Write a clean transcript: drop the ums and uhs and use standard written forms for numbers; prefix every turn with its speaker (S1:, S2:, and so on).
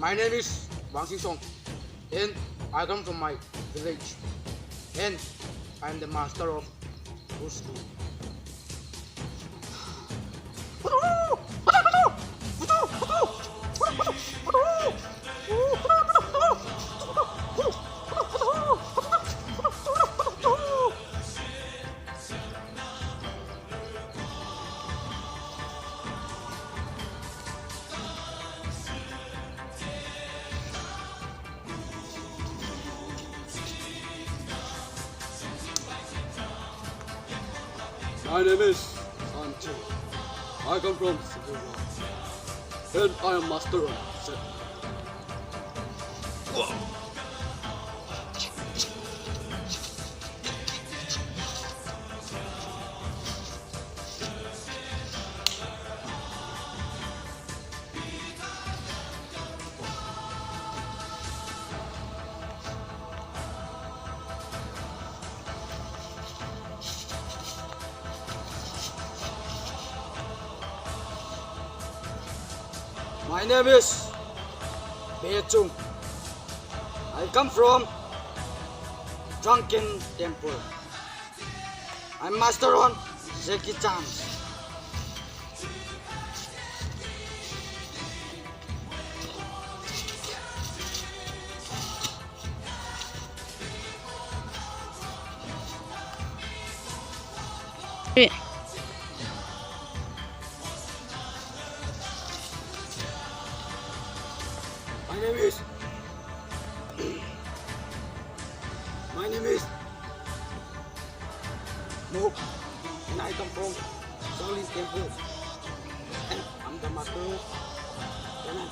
S1: My name is Wang Xisong, and I come from my village, and I am the master of Bruce Lee.
S2: My name is Sancho. I come from Civil War. And I am master of Zen.
S1: My name is Bei Chung. I come from Drunken Temple. I'm master on Jackie Chan. My name is Mook, and I come from Shaolin Temple, and I'm the master of Kenan.